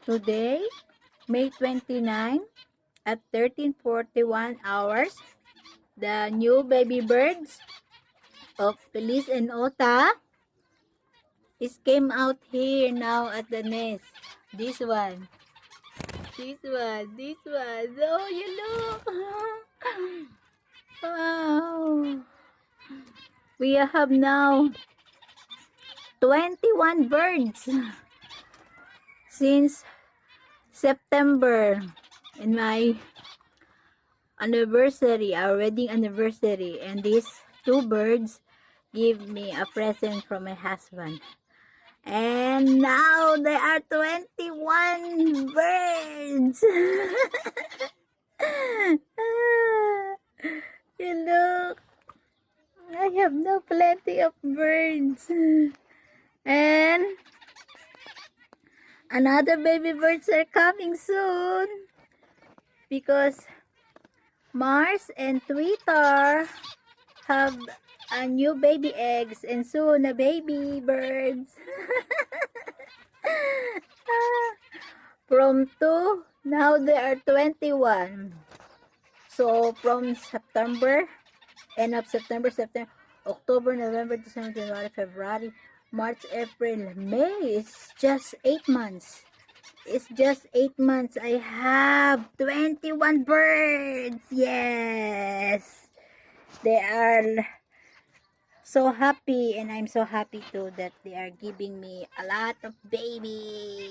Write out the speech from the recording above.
Today, May 29 at 13:41 hours, the new baby birds of Feliz and Ota is came out here now at the nest. This one. Oh, you look. Wow. We have now 21 birds since September in my anniversary, our wedding anniversary, and these two birds give me a present from my husband. And now there are 21 birds. You look, I have now plenty of birds. And another baby birds are coming soon because Mars and Twitter have a new baby eggs and soon a baby birds. From 2, now there are 21. So from September, end of September, October, November, December, January, February, March, April, May. It's just 8 months. It's just 8 months. I have 21 birds. Yes. They are so happy, and I'm so happy too that they are giving me a lot of babies.